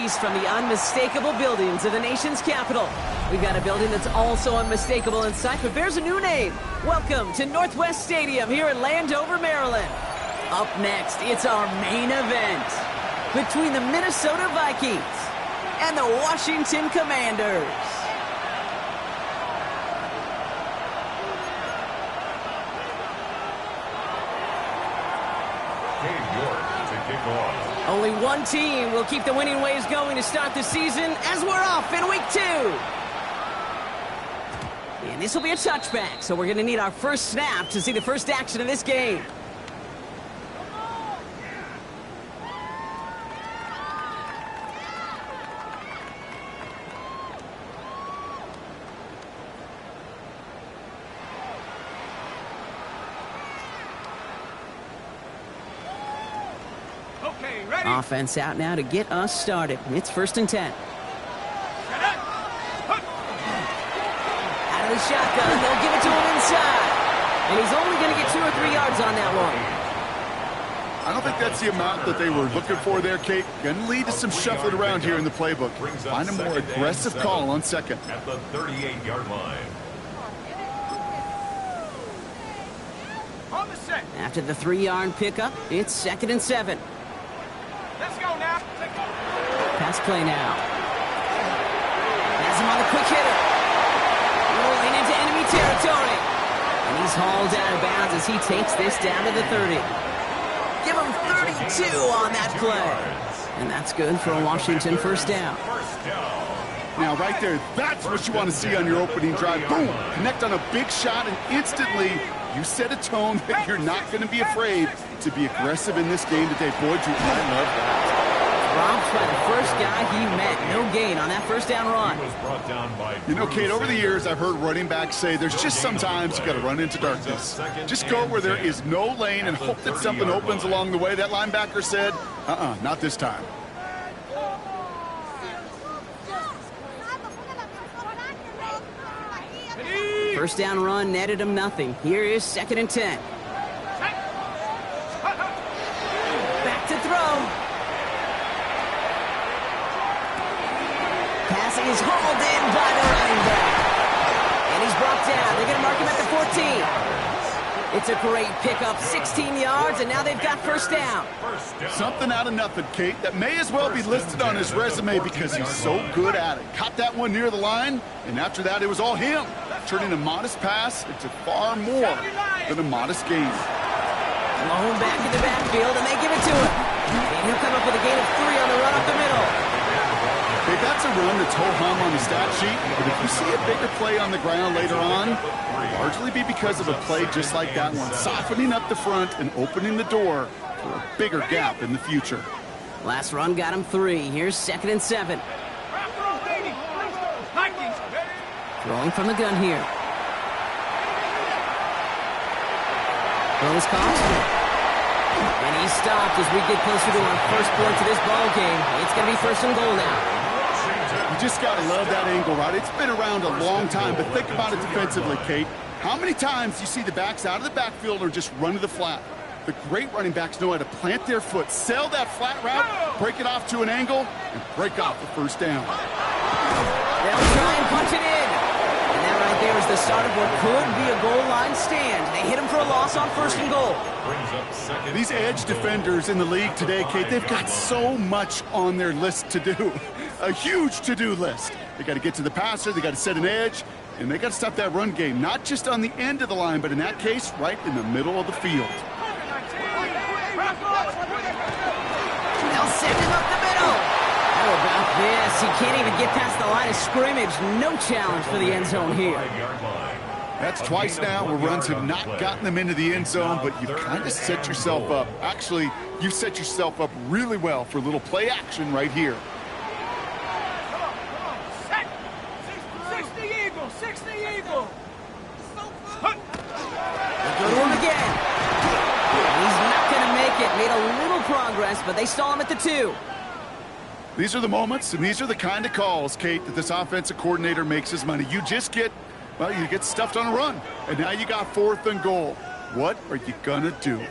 released from the unmistakable buildings of the nation's capital. We've got a building that's also unmistakable in sight, but bears a new name. Welcome to Northwest Stadium here in Landover, Maryland. Up next, it's our main event between the Minnesota Vikings and the Washington Commanders. Only one team will keep the winning ways going to start the season as we're off in week 2. And this will be a touchback, so we're going to need our first snap to see the first action of this game. Offense out now to get us started. It's 1st and 10. Out of the shotgun, they'll give it to him inside. And he's only going to get 2 or 3 yards on that one. I don't think that's the amount that they were looking for there, Kate. Going to lead to some shuffling around here in the playbook. Find a more aggressive call on second. At the 38-yard line. After the 3-yard pickup, it's 2nd and 7. Let's go now. Pass play now. Has him on the quick hitter. Rolling into enemy territory. And he's hauled out of bounds as he takes this down to the 30. Give him 32 on that play. And that's good for a Washington first down. Now, right there, that's what you want to see on your opening drive. Boom! Connect on a big shot, and instantly you set a tone that you're not going to be afraid to be aggressive in this game today. Boy, do I love that. Robbed by the first guy he met. No gain on that first down run. You know, Kate, over the years, I've heard running backs say there's just sometimes you got to run into darkness. Just go where there is no lane and hope that something opens along the way. That linebacker said, not this time. First down run netted him nothing. Here is 2nd and 10. Back to throw. Pass is hauled in by the running back. And he's brought down. They're going to mark him at the 14. It's a great pickup, 16 yards, and now they've got first down. Something out of nothing, Kate, that may as well be listed on his resume because he's so good at it. Caught that one near the line, and after that, it was all him. Turning a modest pass into far more than a modest gain. Blown back in the backfield, and they give it to him. And he'll come up with a gain of 3 on the run up the middle. Hey, that's a run that's ho-hum on the stat sheet, but if you see a bigger play on the ground later on, it'll largely be because of a play just like that one, softening up the front and opening the door for a bigger gap in the future. Last run got him 3. Here's 2nd and 7. Throwing from the gun here. Throw is caught. And he's stopped as we get closer to our first point to this ball game. It's going to be 1st and goal now. You just got to love that angle, right? It's been around a long time, but think about it defensively, Kate. How many times do you see the backs out of the backfield or just run to the flat? The great running backs know how to plant their foot, sell that flat route, break it off to an angle, and break off the first down. They'll try and punch it in. And that right there is the start of what could be a goal line stand. They hit him for a loss on 1st and goal. These edge defenders in the league today, Kate, they've got so much on their list to do. A huge to-do list. They got to get to the passer, they got to set an edge, and they got to stop that run game, not just on the end of the line, but in that case, right in the middle of the field. They'll send him up the middle. How about this? He can't even get past the line of scrimmage. No challenge for the end zone here. That's twice now where runs have not gotten them into the end zone, but you've kind of set yourself up. Actually, you've set yourself up really well for a little play action right here. 60 Eagle, 60 Eagle. Go to him again. He's not going to make it. Made a little progress, but they stall him at the 2. These are the moments, and these are the kind of calls, Kate, that this offensive coordinator makes his money. You just get, well, you get stuffed on a run, and now you got 4th and goal. What are you going to do?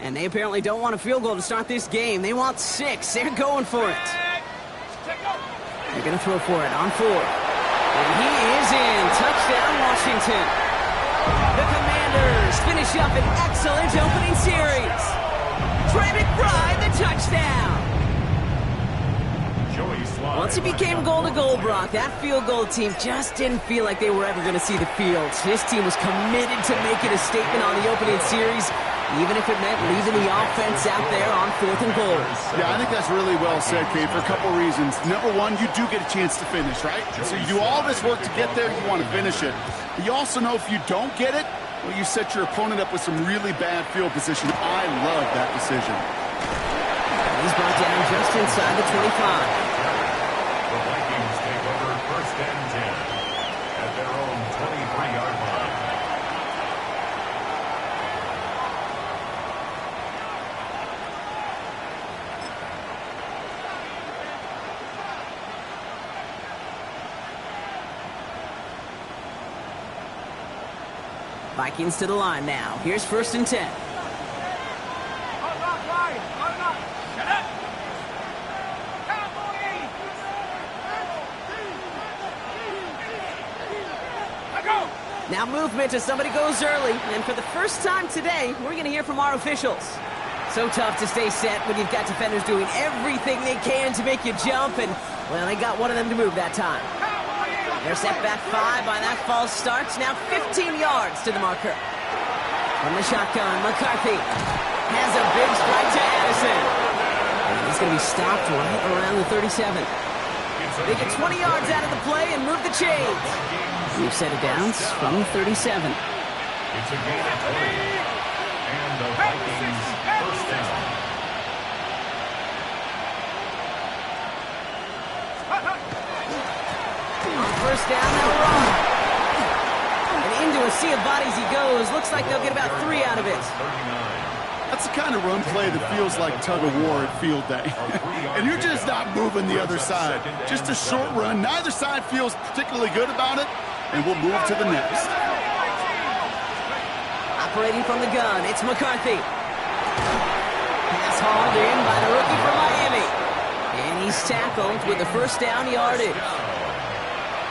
And they apparently don't want a field goal to start this game. They want 6. They're going for it. They're going to throw for it on 4. And he is in. Touchdown, Washington. The Commanders finish up an excellent opening series. Trey McBride, the touchdown. Once it became goal-to-goal, Brock, that field goal team just didn't feel like they were ever going to see the field. This team was committed to making a statement on the opening series, even if it meant leaving the offense out there on 4th and goal. Yeah, I think that's really well said, Kate, for a couple reasons. Number one, you do get a chance to finish, right? So you do all this work to get there, you want to finish it. But you also know if you don't get it, well, you set your opponent up with some really bad field position. I love that decision. He's brought down just inside the 25. The Vikings take over 1st and 10 at their own 23-yard line. Vikings to the line now. Here's 1st and 10. Now movement as somebody goes early. And for the first time today, we're going to hear from our officials. So tough to stay set when you've got defenders doing everything they can to make you jump. And, well, they got one of them to move that time. They're set back 5 by that false start. Now 15 yards to the marker. From the shotgun, McCarthy has a big strike to Addison. And he's going to be stopped right around the 37. They get 20 yards out of the play and move the chains. We've set it down from 37. It's a gain of 20. And the Vikings 1st down. On 1st down, they'll run. And into a sea of bodies he goes. Looks like they'll get about 3 out of it. 39. That's the kind of run play that feels like tug-of-war at field day. And you're just not moving the other side. Just a short run. Neither side feels particularly good about it. And we'll move to the next. Operating from the gun, it's McCarthy. Pass hauled in by the rookie from Miami. And he's tackled with the 1st down yardage.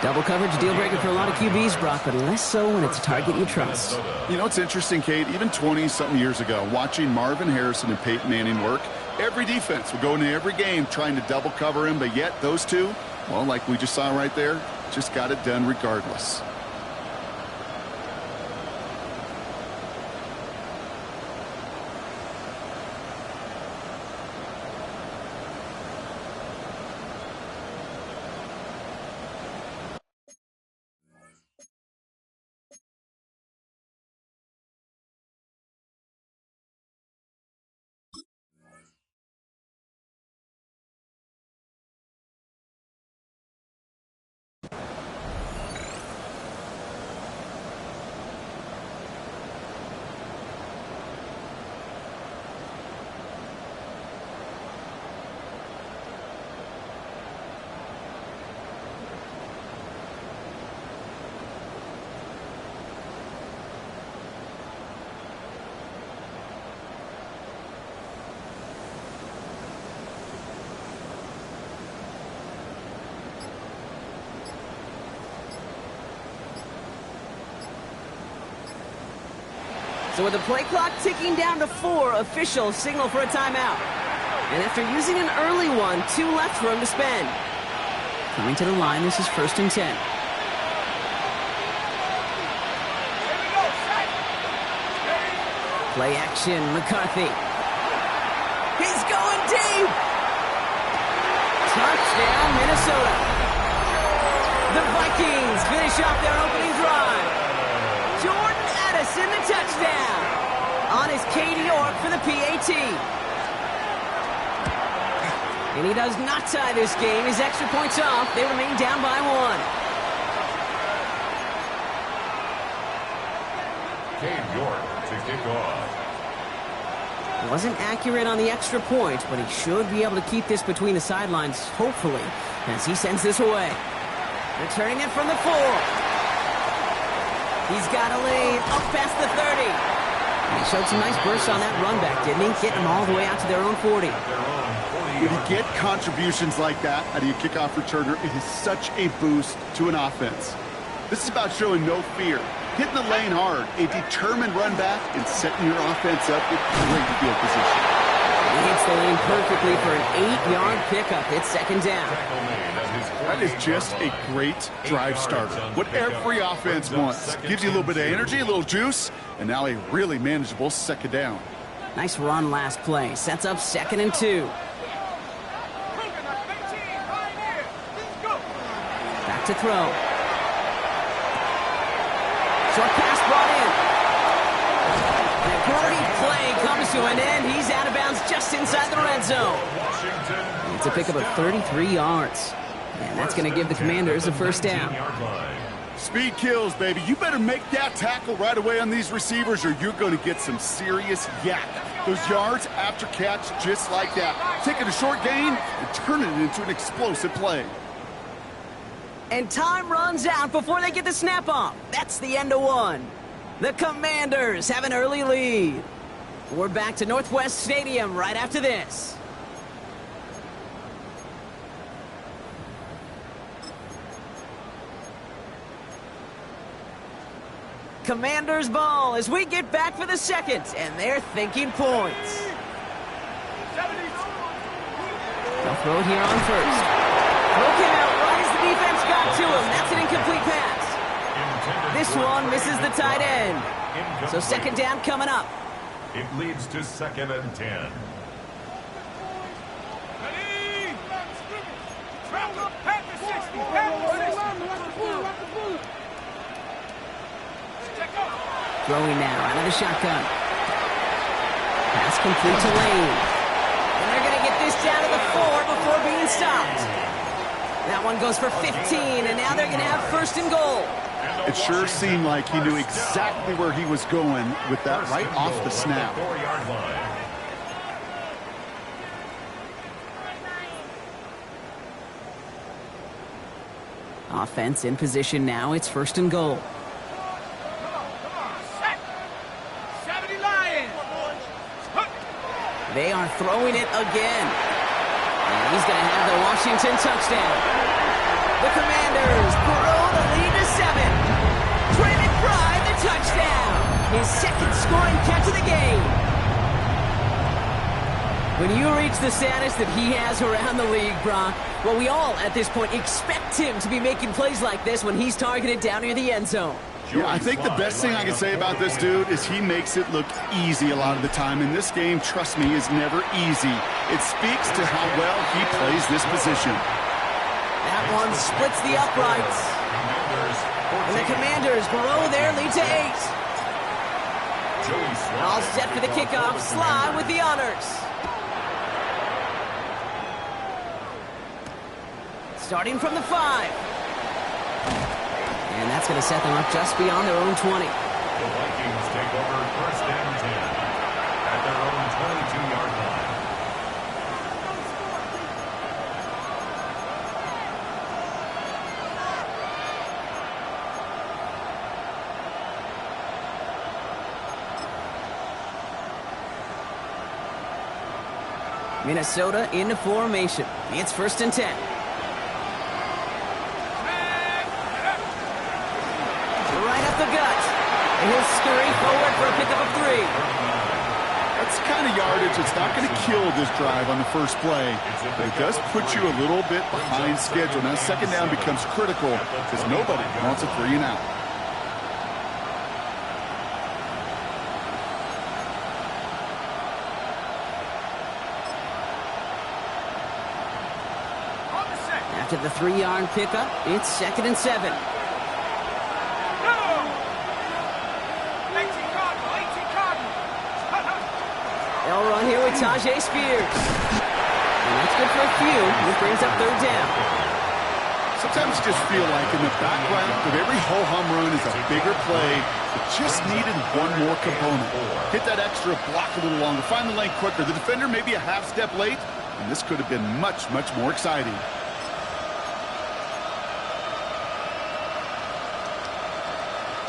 Double coverage deal breaker for a lot of QBs, Brock, but less so when it's a target you trust. You know, it's interesting, Kate, even 20-something years ago, watching Marvin Harrison and Peyton Manning work, every defense would go into every game trying to double cover him, but yet those two, well, like we just saw right there, just got it done regardless. So with the play clock ticking down to 4, officials signal for a timeout. And after using an early one, 2 left for him to spend. Coming to the line, this is 1st and 10. Play action, McCarthy. He's going deep! Touchdown, Minnesota. The Vikings finish off their opening drive. Jordan Addison, the touchdown. On his Katie York for the PAT. And he does not tie this game. His extra points off. They remain down by 1. Cade York to kick off. Wasn't accurate on the extra point, but he should be able to keep this between the sidelines, hopefully, as he sends this away. Returning it from the 4. He's got a lead up past the 30. He showed some nice bursts on that run back, didn't he? Getting them all the way out to their own 40. When you get contributions like that out of your kickoff returner, it is such a boost to an offense. This is about showing no fear, hitting the lane hard, a determined run back, and setting your offense up with great field position. He hits the lane perfectly for an 8-yard pickup. It's second down. That is just a great drive starter. What every offense wants. Gives you a little bit of energy, a little juice, and now a really manageable second down. Nice run last play. Sets up 2nd and 2. Back to throw. Short pass brought in. The great play comes to an end. He's out of bounds just inside the red zone. It's a pickup of 33 yards. And that's going to give the Commanders a first down. Speed kills, baby. You better make that tackle right away on these receivers or you're going to get some serious yak. Those yards after catch just like that. Taking a short gain and turning it into an explosive play. And time runs out before they get the snap off. That's the end of one. The Commanders have an early lead. We're back to Northwest Stadium right after this. Commanders ball as we get back for the second, and they're thinking points. They'll throw it here on first. Throw came out right as the defense got to him. That's an incomplete pass. This one misses the tight end. So second down coming up. It leads to 2nd and 10. Throwing now out of the shotgun. Pass complete to Lane. And they're going to get this down to the 4 before being stopped. That one goes for 15, and now they're going to have 1st and goal. It sure seemed like he knew exactly where he was going with that right off the snap. Offense in position now. It's 1st and goal. They are throwing it again. And he's going to have the Washington touchdown. The Commanders grow the lead to 7. Trayvon Pride, the touchdown. His 2nd scoring catch of the game. When you reach the status that he has around the league, Brock, well, we all at this point expect him to be making plays like this when he's targeted down near the end zone. Yeah, I think the best thing I can say about this dude is he makes it look easy a lot of the time. And this game, trust me, is never easy. It speaks to how well he plays this position. That one splits the uprights. And the Commanders grow their lead to 8. All set for the kickoff. Sly with the honors. Starting from the 5. And that's going to set them up just beyond their own 20. The Vikings take over 1st and 10 at their own 22-yard line. Minnesota into formation. It's 1st and 10. The gut. And he'll scurry forward for a pickup of 3. That's the kind of yardage that's not going to kill this drive on the first play, but it does put you a little bit behind schedule. Now, second down becomes critical because nobody wants a 3 and out. After the 3-yard pickup, it's 2nd and 7. They'll run here with Tajay Spears. And that's good for a few. This brings up 3rd down. Sometimes you just feel like in the background of every ho-hum run is a bigger play. It just needed one more component. Hit that extra block a little longer. Find the lane quicker. The defender may be a half step late, and this could have been much, much more exciting.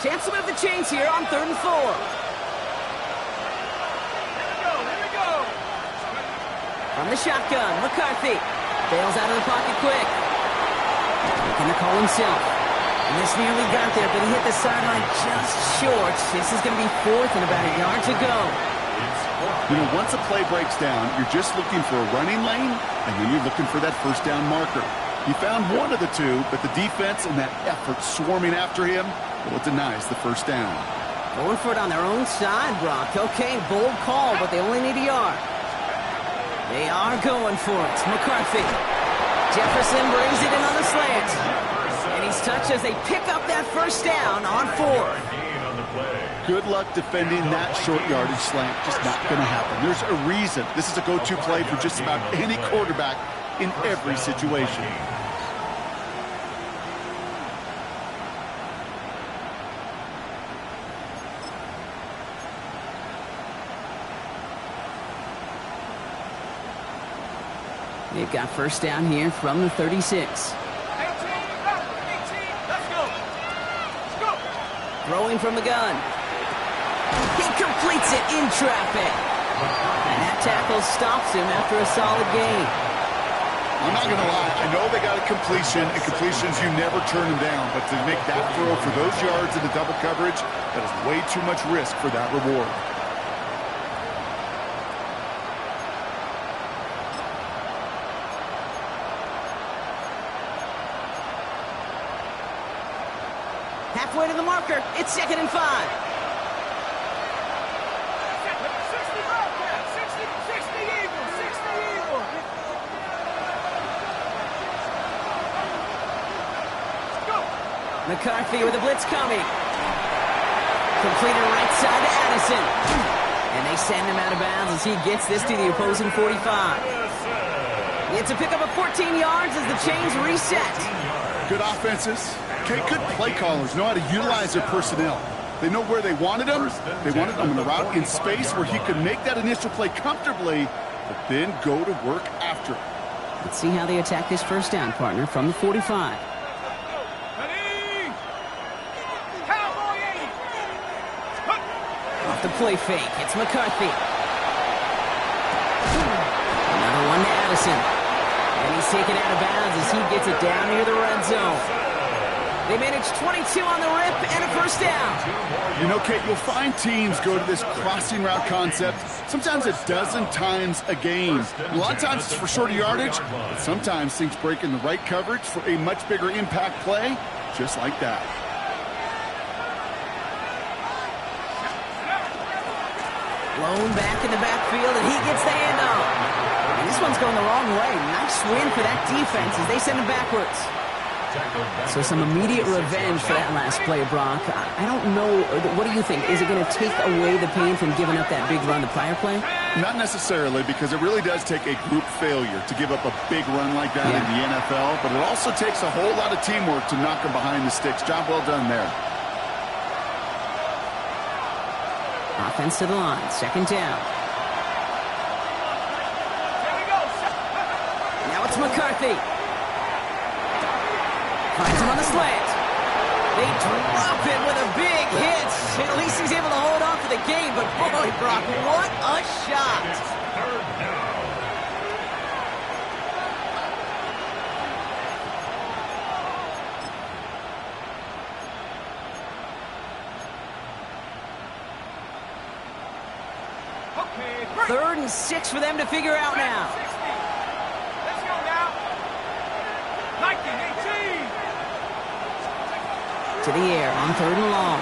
Chance to move the chains here on 3rd and 4. From the shotgun, McCarthy bails out of the pocket quick. Making the call himself. And this nearly got there, but he hit the sideline just short. This is going to be 4th and about a yard to go. You know, once a play breaks down, you're just looking for a running lane, and then you're looking for that first down marker. He found one of the two, but the defense and that effort swarming after him, well, it denies the first down. Going for it on their own side, Brock. Okay, bold call, but they only need a yard. They are going for it. McCarthy. Jefferson brings it in on the slant. And he's touched as they pick up that first down on 4th. Good luck defending that short yardage slant. Just not going to happen. There's a reason. This is a go-to play for just about any quarterback in every situation. They've got first down here from the 36. 18, let's go. Let's go. Throwing from the gun. He completes it in traffic. And that tackle stops him after a solid gain. I'm not going to lie. I know they got a completion, and completions, you never turn them down. But to make that throw for those yards in the double coverage, that is way too much risk for that reward. Halfway to the marker. It's 2nd and 5. 60 Bobcats, 60 Eagles, 60 Eagles. Let's go. McCarthy with a blitz coming. Completed right side to Addison. And they send him out of bounds as he gets this to the opposing 45. It's a pickup of 14 yards as the chains reset. Good offenses. Okay, good play callers know how to utilize their personnel. They know where they wanted them. They wanted them in the route in space where he could make that initial play comfortably, but then go to work after it. Let's see how they attack this first down, partner, from the 45. Ready? Cowboy 80. Off the play fake, it's McCarthy. Another one to Addison. And he's taken out of bounds as he gets it down near the red zone. They manage 22 on the rip and a first down. You know, Kate, you'll find teams go to this crossing route concept sometimes a dozen times a game. A lot of times it's for shorter yardage, but sometimes things break in the right coverage for a much bigger impact play, just like that. Blown back in the backfield, and he gets the handoff. And this one's going the wrong way. Nice win for that defense as they send him backwards. So some immediate revenge for that last play, Brock. I don't know. What do you think? Is it going to take away the pain from giving up that big run the prior play? Not necessarily, because it really does take a group failure to give up a big run like that in the NFL. But it also takes a whole lot of teamwork to knock them behind the sticks. Job well done there. Offense to the line. 2nd down. Here we go. Now it's McCarthy. Finds him on the slant. They drop it with a big hit. At least he's able to hold on for the game. But boy, Brock, what a shot. Okay, 3rd and 6 for them to figure out now. 60. Let's go now. 19, 18. To the air on 3rd and long.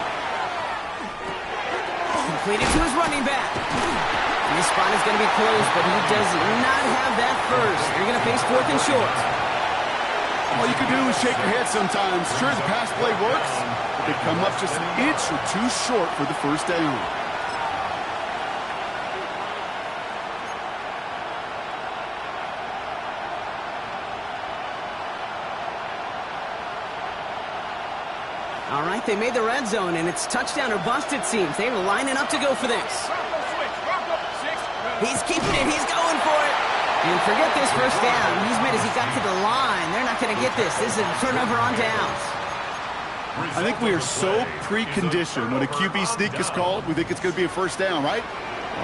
Completed to his running back. And this spot is going to be closed, but he does not have that first. They're going to face 4th and short. All you can do is shake your head sometimes. Sure, the pass play works, but they come up just an inch or two short for the first down. All right, they made the red zone, and it's touchdown or bust, it seems. They're lining up to go for this. Bronco switch. Bronco 6. He's keeping it. He's going for it. And forget this first down. He's made as he got to the line. They're not going to get this. This is a turnover on downs. I think we are so preconditioned when a QB sneak is called, we think it's going to be a first down, right?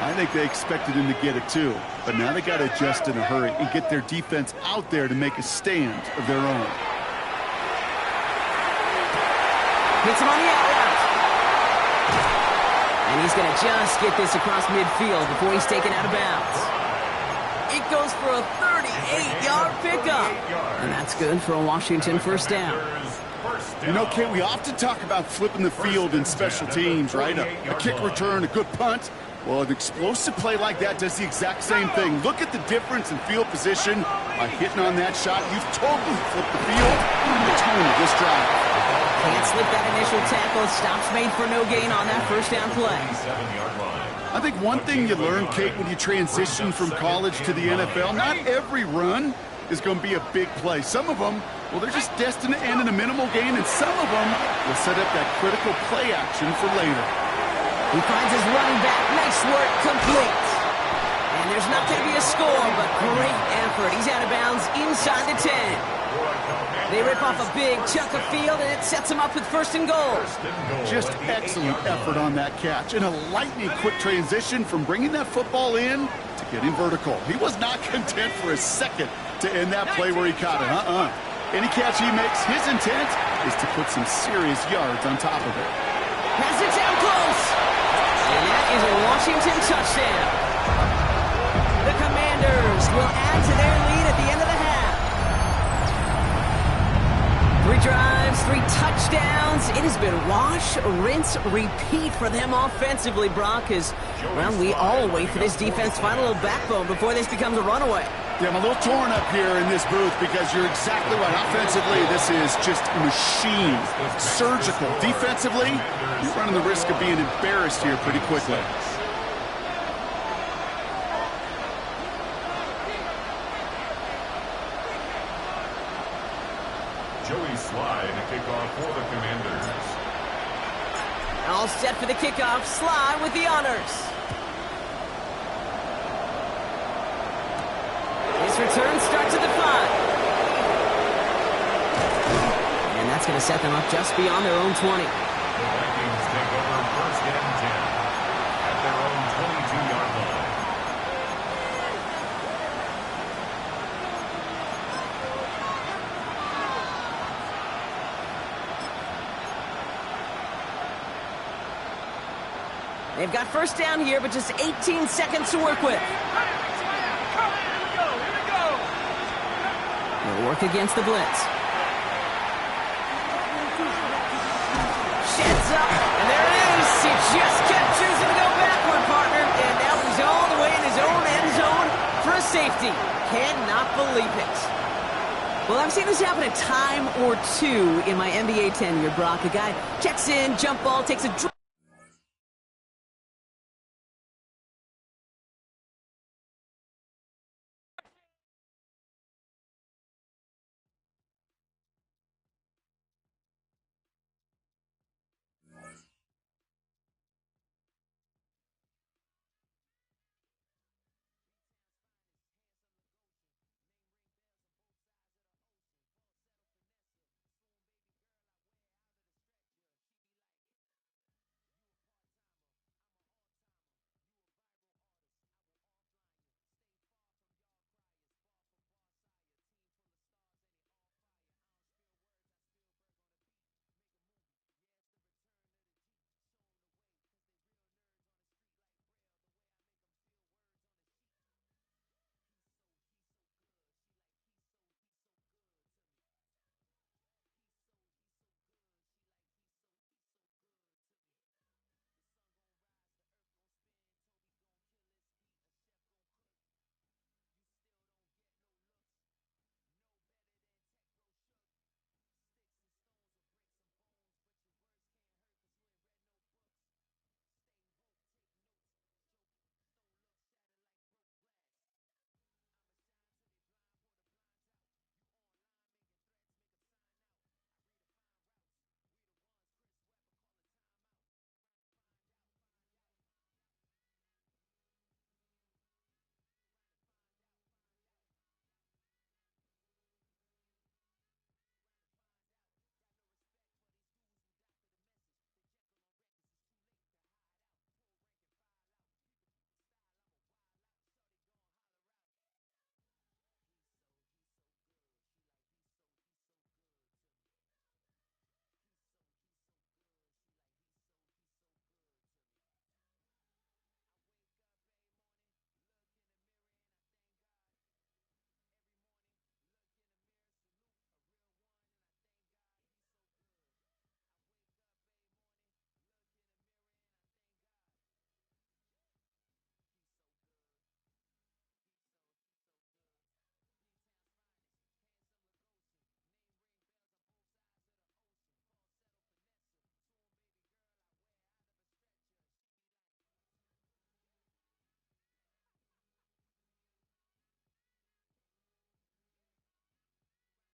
I think they expected him to get it too, but now they got to adjust in a hurry and get their defense out there to make a stand of their own. Hits him on the out route. And he's going to just get this across midfield before he's taken out of bounds. It goes for a 38-yard pickup. And that's good for a Washington first down. You know, Kate, we often talk about flipping the field in special teams, right? A kick return, a good punt. Well, an explosive play like that does the exact same thing. Look at the difference in field position. By hitting on that shot, you've totally flipped the field and the tone of this drive. Can't slip that initial tackle. Stops made for no gain on that first down play. I think one thing you learn, Kate, when you transition from college to the NFL, not every run is going to be a big play. Some of them, well, they're just destined to end in a minimal gain, and some of them will set up that critical play action for later. He finds his running back. Nice work, complete. And there's not going to be a score, but great effort. He's out of bounds inside the 10. They rip off a big chunk of field, and it sets him up with first and goal. Just excellent effort on that catch. And a lightning-quick transition from bringing that football in to getting vertical. He was not content for a second to end that play where he caught it. Any catch he makes, his intent is to put some serious yards on top of it. Has it down close. And that is a Washington touchdown. The Commanders will add to their lead at the end of the half. 3 drives, 3 touchdowns. It has been wash, rinse, repeat for them offensively, Brock, as, well, we all wait for this defense to find a little backbone before this becomes a runaway. Yeah, I'm a little torn up here in this booth because you're exactly right. Offensively, this is just a machine. Surgical. Defensively, you're running the risk of being embarrassed here pretty quickly. Joey Slye to kick off for the Commanders. All set for the kickoff. Slye with the honors. His return starts at the 5. And that's going to set them up just beyond their own 20. The Vikings take over first and 10 at their own 22-yard line. They've got first down here, but just 18 seconds to work with. They'll work against the blitz. Sheds up, and there it is. He just kept choosing to go backward, partner. And now he's all the way in his own end zone for a safety. Cannot believe it. Well, I've seen this happen a time or two in my NBA tenure, Brock. A guy checks in, jump ball, takes a